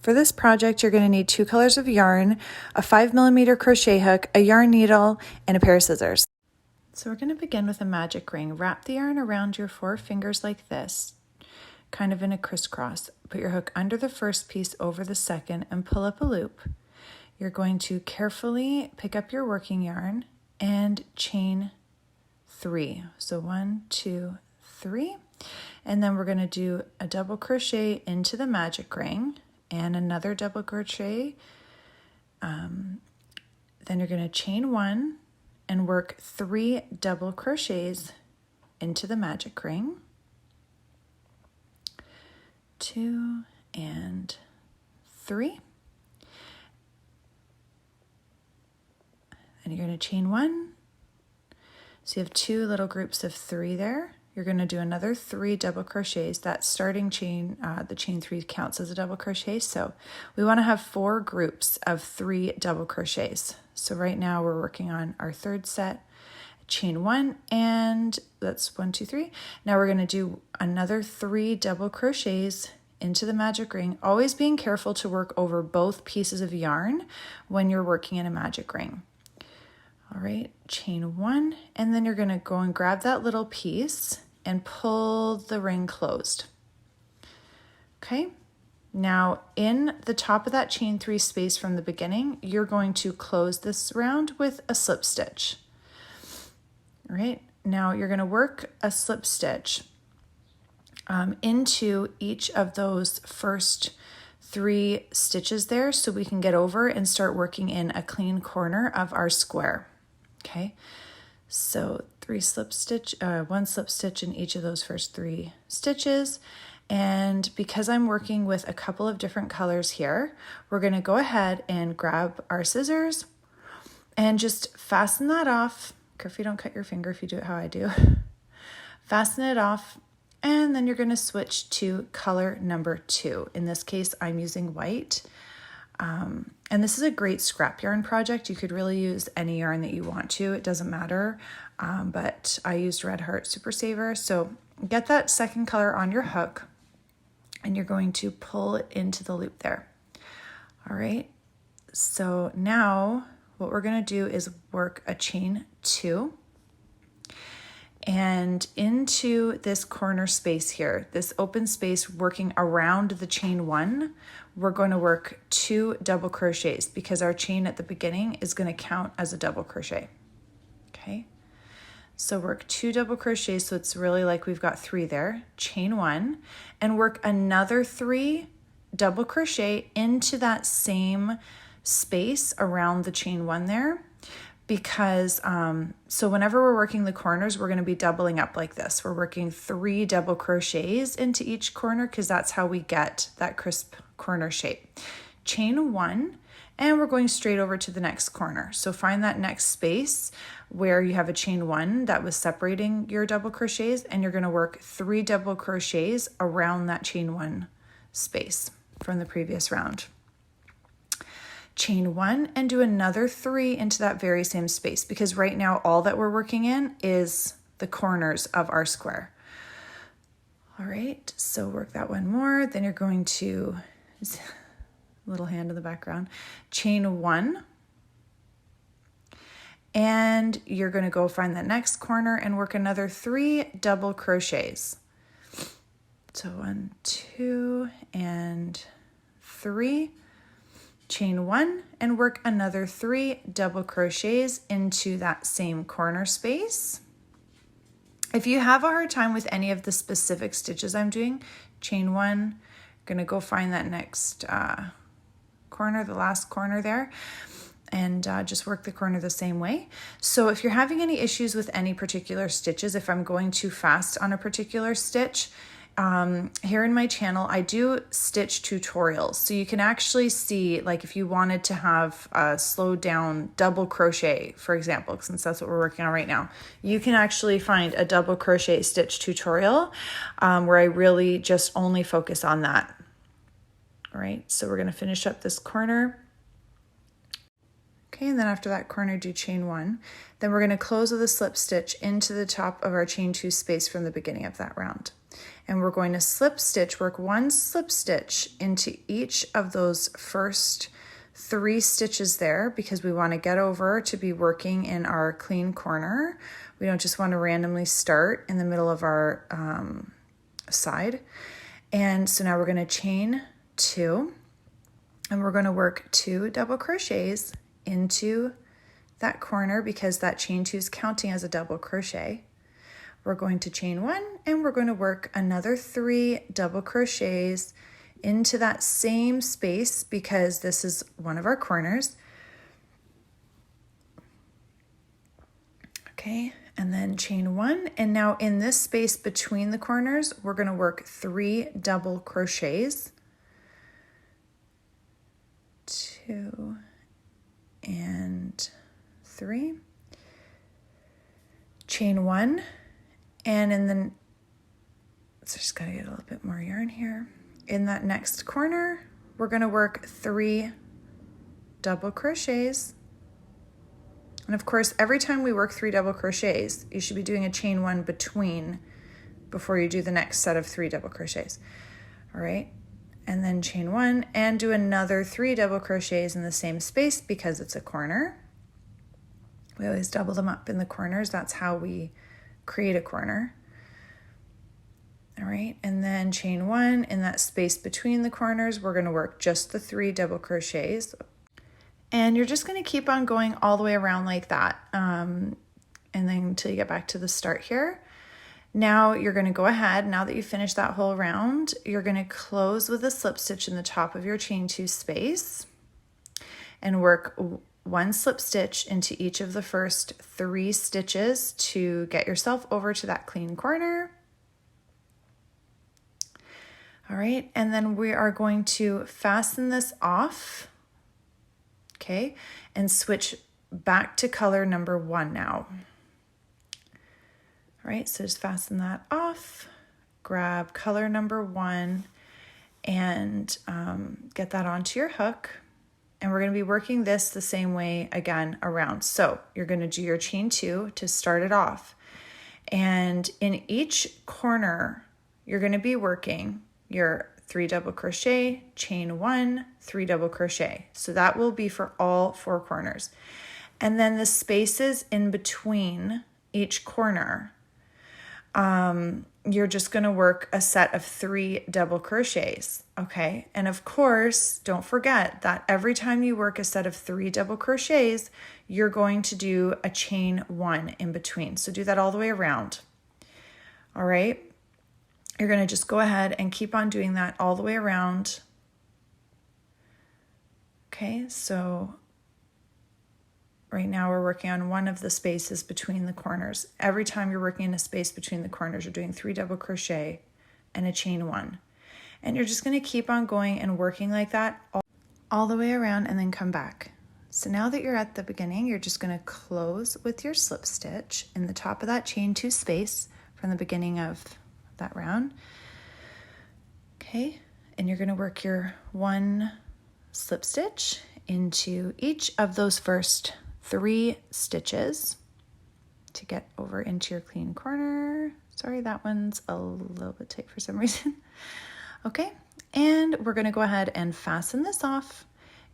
For this project, you're going to need 2 colors of yarn, a 5mm crochet hook, a yarn needle, and a pair of scissors. So we're going to begin with a magic ring. Wrap the yarn around your 4 fingers like this, kind of in a crisscross. Put your hook under the first piece over the second and pull up a loop. You're going to carefully pick up your working yarn and chain 3. So 1, 2, 3. And then we're going to do a double crochet into the magic ring and another double crochet. Then you're going to chain 1 and work 3 double crochets into the magic ring. 2 and 3. And you're going to chain 1. So you have 2 little groups of 3 there. You're going to do another 3 double crochets. That starting chain, the chain 3 counts as a double crochet. So we want to have 4 groups of 3 double crochets. So right now we're working on our 3rd set. Chain 1, and that's 1, 2, 3. Now we're going to do another 3 double crochets into the magic ring, always being careful to work over both pieces of yarn when you're working in a magic ring. All right, chain 1, and then you're going to go and grab that little piece and pull the ring closed. Okay, now in the top of that chain 3 space from the beginning, you're going to close this round with a slip stitch. All right, now you're going to work a slip stitch into each of those first 3 stitches there so we can get over and start working in a clean corner of our square. Okay, so 1 slip stitch in each of those first 3 stitches. And because I'm working with a couple of different colors here, we're going to go ahead and grab our scissors and just fasten that off. Careful you don't cut your finger if you do it how I do. Fasten it off, and then you're going to switch to color number 2. In this case, I'm using white. And this is a great scrap yarn project. You could really use any yarn that you want to. It doesn't matter. But I used Red Heart Super Saver. So get that 2nd color on your hook, and you're going to pull it into the loop there. All right. So now what we're going to do is work a chain 2. And into this corner space here, this open space working around the chain 1, we're going to work 2 double crochets because our chain at the beginning is going to count as a double crochet. Okay, so work 2 double crochets, so it's really like we've got 3 there. Chain 1 and work another 3 double crochet into that same space around the chain 1 there. Because, so whenever we're working the corners, we're going to be doubling up like this. We're working 3 double crochets into each corner because that's how we get that crisp corner shape. Chain 1, and we're going straight over to the next corner. So find that next space where you have a chain 1 that was separating your double crochets, and you're going to work 3 double crochets around that chain 1 space from the previous round. Chain 1 and do another 3 into that very same space because right now all that we're working in is the corners of our square. All right, so work that one more. Then you're going to, little hand in the background, chain 1. And you're going to go find that next corner and work another 3 double crochets. So 1, 2, and 3. Chain 1 and work another 3 double crochets into that same corner space. If you have a hard time with any of the specific stitches I'm doing, chain 1, gonna go find that next corner, the last corner there, and just work the corner the same way. So if you're having any issues with any particular stitches, if I'm going too fast on a particular stitch, here in my channel, I do stitch tutorials. So you can actually see, like if you wanted to have a slowed down double crochet, for example, since that's what we're working on right now, you can actually find a double crochet stitch tutorial where I really just only focus on that. All right, so we're going to finish up this corner. Okay, and then after that corner, do chain 1. Then we're going to close with a slip stitch into the top of our chain 2 space from the beginning of that round. And we're going to slip stitch, work 1 slip stitch into each of those first 3 stitches there, because we want to get over to be working in our clean corner. We don't just want to randomly start in the middle of our side. And so now we're going to chain 2, and we're going to work 2 double crochets into that corner because that chain 2 is counting as a double crochet. We're going to chain 1, and we're going to work another 3 double crochets into that same space because this is one of our corners. Okay, and then chain 1, and now in this space between the corners, we're going to work 3 double crochets. 2 and 3. Chain 1, and in the, so just gotta get a little bit more yarn here. In that next corner, we're going to work 3 double crochets. And of course, every time we work 3 double crochets, you should be doing a chain 1 between before you do the next set of 3 double crochets. All right, and then chain 1 and do another 3 double crochets in the same space because it's a corner. We always double them up in the corners. That's how we create a corner. All right, and then chain 1 in that space between the corners, we're going to work just the 3 double crochets. And you're just going to keep on going all the way around like that, and then until you get back to the start here. Now you're going to go ahead, now that you finished that whole round, you're going to close with a slip stitch in the top of your chain 2 space and work 1 slip stitch into each of the first 3 stitches to get yourself over to that clean corner. All right, and then we are going to fasten this off, okay, and switch back to color number 1 now. All right, so just fasten that off, grab color number 1, and get that onto your hook. And we're going to be working this the same way again around. So you're going to do your chain 2 to start it off. And in each corner, you're going to be working your 3 double crochet, chain 1, 3 double crochet. So that will be for all 4 corners. And then the spaces in between each corner, you're just going to work a set of 3 double crochets, okay? And of course, don't forget that every time you work a set of 3 double crochets, you're going to do a chain 1 in between. So do that all the way around. All right? You're going to just go ahead and keep on doing that all the way around. Okay, so right now we're working on one of the spaces between the corners. Every time you're working in a space between the corners, you're doing 3 double crochet and a chain 1. And you're just going to keep on going and working like that all the way around and then come back. So now that you're at the beginning, you're just going to close with your slip stitch in the top of that chain 2 space from the beginning of that round. Okay, and you're going to work your 1 slip stitch into each of those first 3 stitches to get over into your clean corner. Sorry, that one's a little bit tight for some reason. Okay, and we're going to go ahead and fasten this off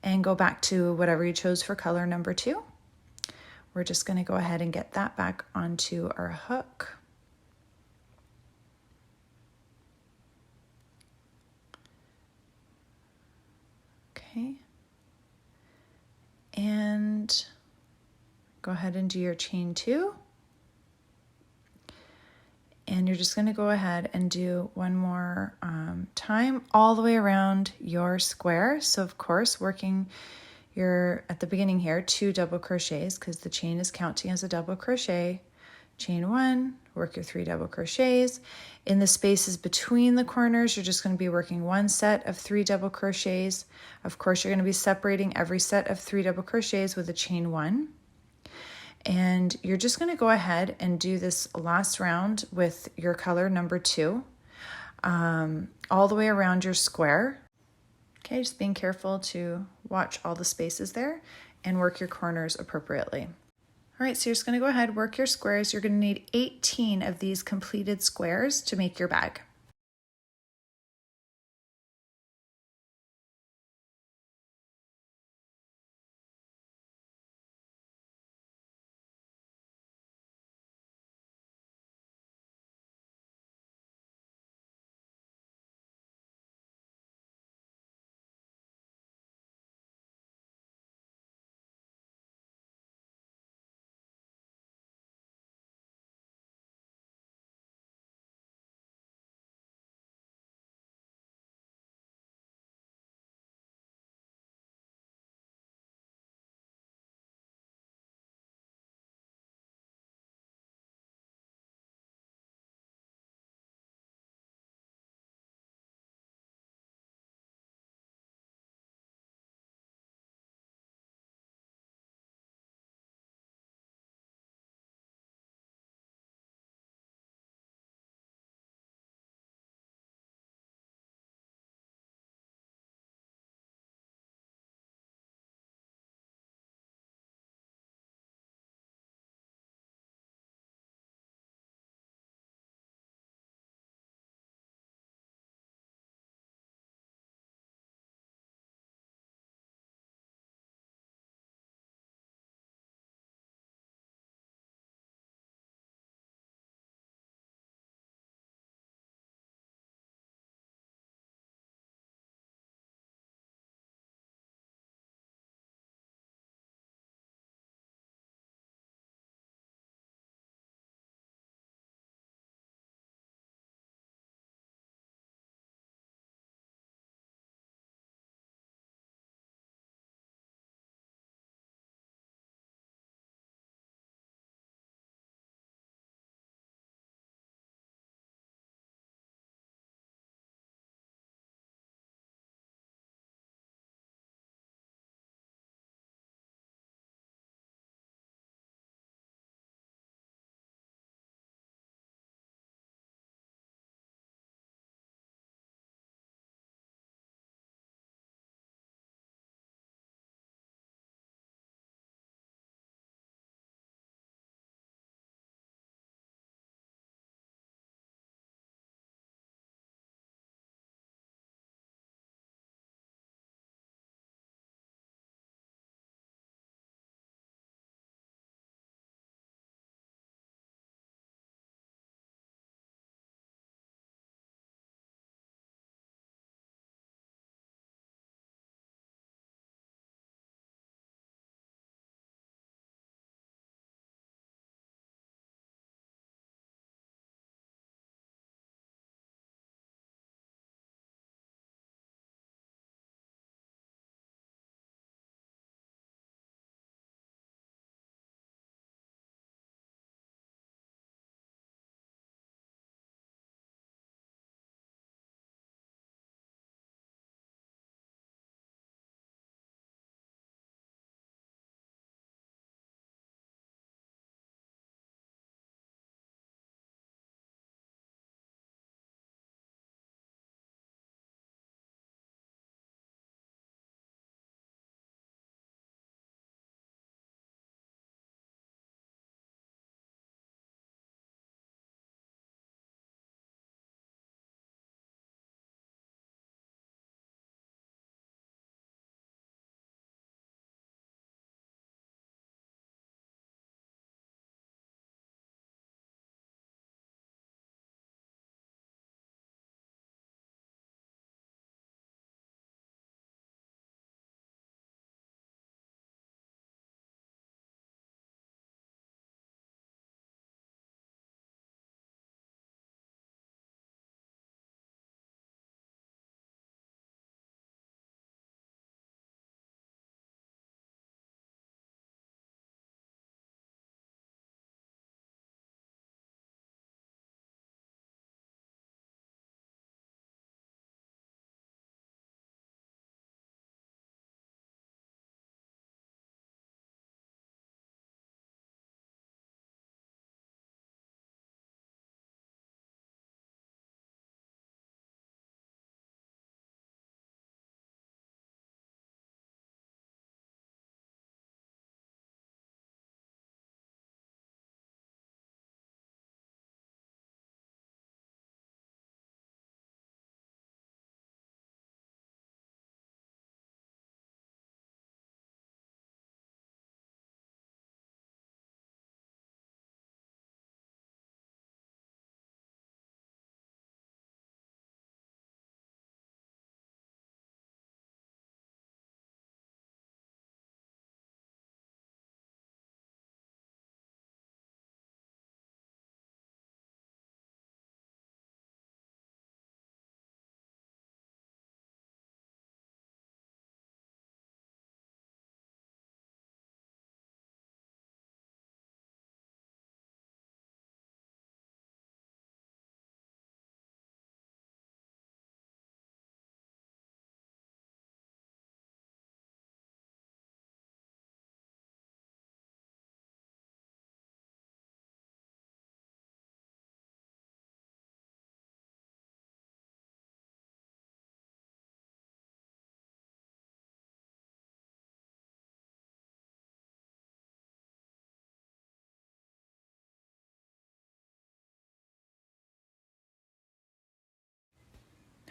and go back to whatever you chose for color number 2. We're just going to go ahead and get that back onto our hook. Okay, and go ahead and do your chain 2. And you're just going to go ahead and do one more time all the way around your square. So of course, working your, at the beginning here, 2 double crochets because the chain is counting as a double crochet. Chain 1, work your 3 double crochets. In the spaces between the corners, you're just going to be working 1 set of 3 double crochets. Of course, you're going to be separating every set of 3 double crochets with a chain 1. And you're just going to go ahead and do this last round with your color number 2, all the way around your square. Okay, just being careful to watch all the spaces there. and work your corners appropriately. All right, so you're just gonna go ahead, work your squares. You're gonna need 18 of these completed squares to make your bag.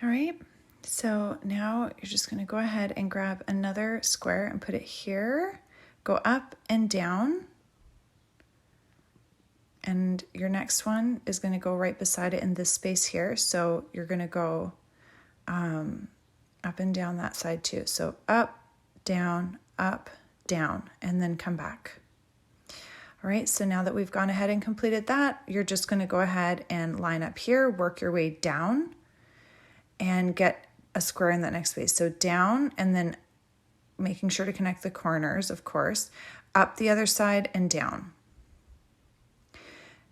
All right, so now you're just gonna go ahead and grab another square and put it here, go up and down, and your next one is gonna go right beside it in this space here. So you're gonna go up and down that side too. So up, down, and then come back. All right, so now that we've gone ahead and completed that, you're just gonna go ahead and line up here, work your way down, and get a square in that next space. So down, and then making sure to connect the corners, of course, up the other side and down.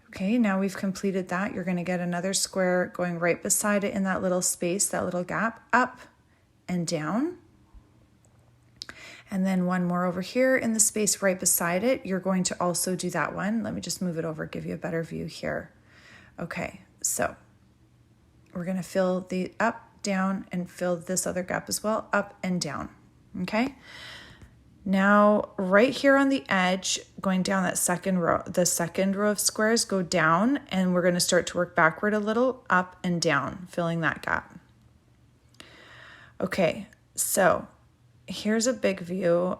Okay, now we've completed that. You're gonna get another square going right beside it in that little space, that little gap, up and down. And then one more over here in the space right beside it. You're going to also do that one. Let me just move it over, give you a better view here. Okay, so we're gonna fill the up, down, and fill this other gap as well, up and down, okay? Now, right here on the edge, going down that second row, the second row of squares, go down, and we're gonna start to work backward a little, up and down, filling that gap. Okay, so here's a big view.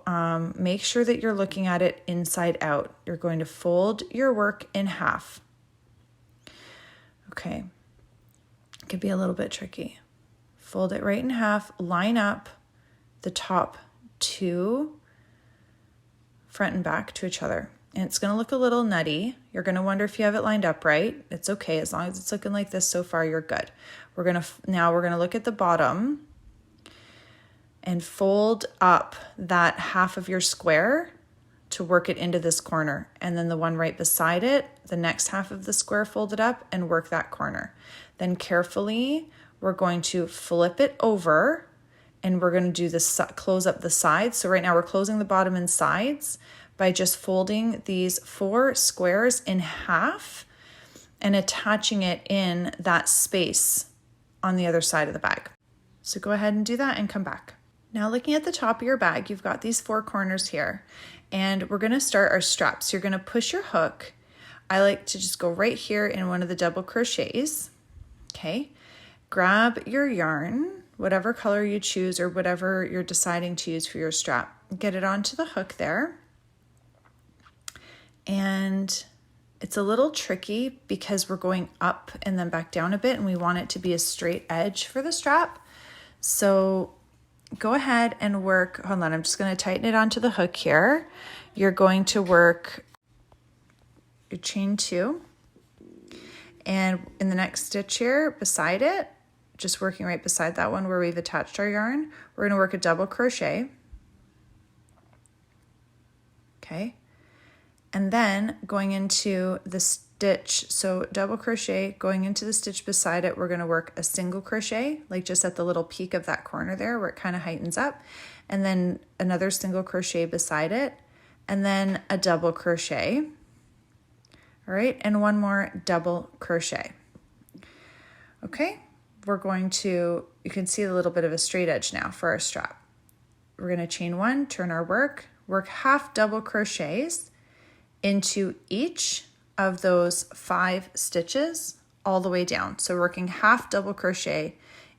Make sure that you're looking at it inside out. You're going to fold your work in half. Okay, it could be a little bit tricky. Fold it right in half, line up the top two front and back to each other. And it's gonna look a little nutty. You're gonna wonder if you have it lined up right. It's okay, as long as it's looking like this so far, you're good. Now we're gonna look at the bottom and fold up that half of your square to work it into this corner. And then the one right beside it, the next half of the square, fold it up and work that corner. Then carefully, we're going to flip it over and we're gonna do this, close up the sides. So right now we're closing the bottom and sides by just folding these 4 squares in half and attaching it in that space on the other side of the bag. So go ahead and do that and come back. Now looking at the top of your bag, you've got these 4 corners here, and we're gonna start our straps. You're gonna push your hook. I like to just go right here in one of the double crochets, okay? Grab your yarn, whatever color you choose or whatever you're deciding to use for your strap. Get it onto the hook there. And it's a little tricky because we're going up and then back down a bit, and we want it to be a straight edge for the strap. So go ahead and work, hold on, I'm just gonna tighten it onto the hook here. You're going to work your chain 2, and in the next stitch here beside it, just working right beside that one where we've attached our yarn, we're gonna work a double crochet, okay? And then going into the stitch, so double crochet, going into the stitch beside it, we're gonna work a single crochet, like just at the little peak of that corner there where it kind of heightens up, and then another single crochet beside it, and then a double crochet, all right, and one more double crochet. Okay, we're going to, you can see a little bit of a straight edge now for our strap. We're gonna chain 1, turn our work half double crochets into each of those 5 stitches all the way down. So working half double crochet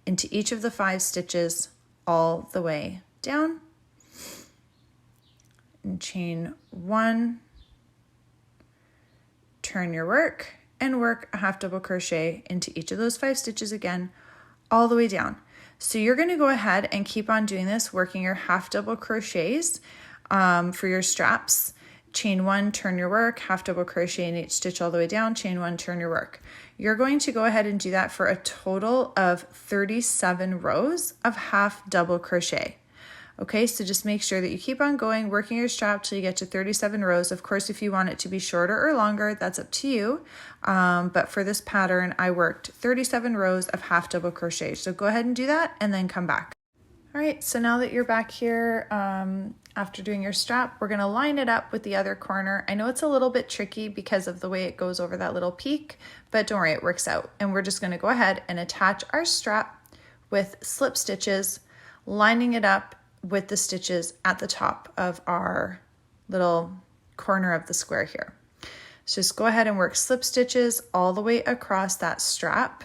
into each of the 5 stitches all the way down. And chain 1, turn your work, and work a half double crochet into each of those 5 stitches again, all the way down. So you're gonna go ahead and keep on doing this, working your half double crochets for your straps. Chain 1, turn your work, half double crochet in each stitch all the way down, chain 1, turn your work. You're going to go ahead and do that for a total of 37 rows of half double crochet. Okay, so just make sure that you keep on going, working your strap till you get to 37 rows. Of course, if you want it to be shorter or longer, that's up to you. But for this pattern, I worked 37 rows of half double crochet. So go ahead and do that and then come back. All right, so now that you're back here, after doing your strap, we're gonna line it up with the other corner. I know it's a little bit tricky because of the way it goes over that little peak, but don't worry, it works out. And we're just gonna go ahead and attach our strap with slip stitches, lining it up with the stitches at the top of our little corner of the square here. So just go ahead and work slip stitches all the way across that strap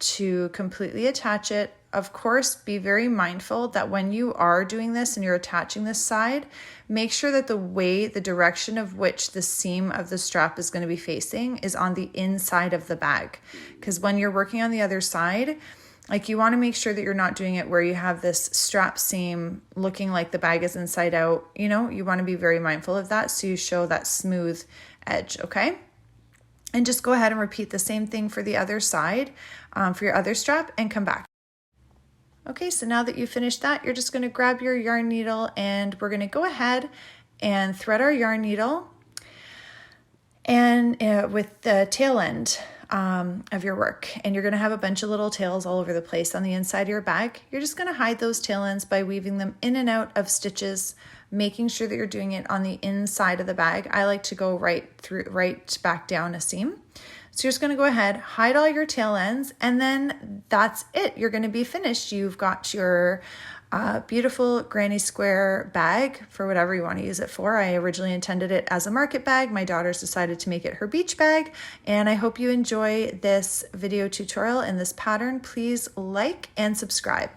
to completely attach it. Of course, be very mindful that when you are doing this and you're attaching this side, make sure that the direction of which the seam of the strap is going to be facing is on the inside of the bag. Because when you're working on the other side, like, you want to make sure that you're not doing it where you have this strap seam looking like the bag is inside out. You know, you want to be very mindful of that so you show that smooth edge, okay? And just go ahead and repeat the same thing for the other side, for your other strap, and come back. Okay, so now that you've finished that, you're just going to grab your yarn needle and we're going to go ahead and thread our yarn needle and with the tail end of your work. And you're going to have a bunch of little tails all over the place on the inside of your bag. You're just going to hide those tail ends by weaving them in and out of stitches, making sure that you're doing it on the inside of the bag. I like to go right back down a seam. So you're just going to go ahead, hide all your tail ends, and then that's it. You're going to be finished. You've got your beautiful granny square bag for whatever you want to use it for. I originally intended it as a market bag. My daughter's decided to make it her beach bag, and I hope you enjoy this video tutorial and this pattern. Please like and subscribe.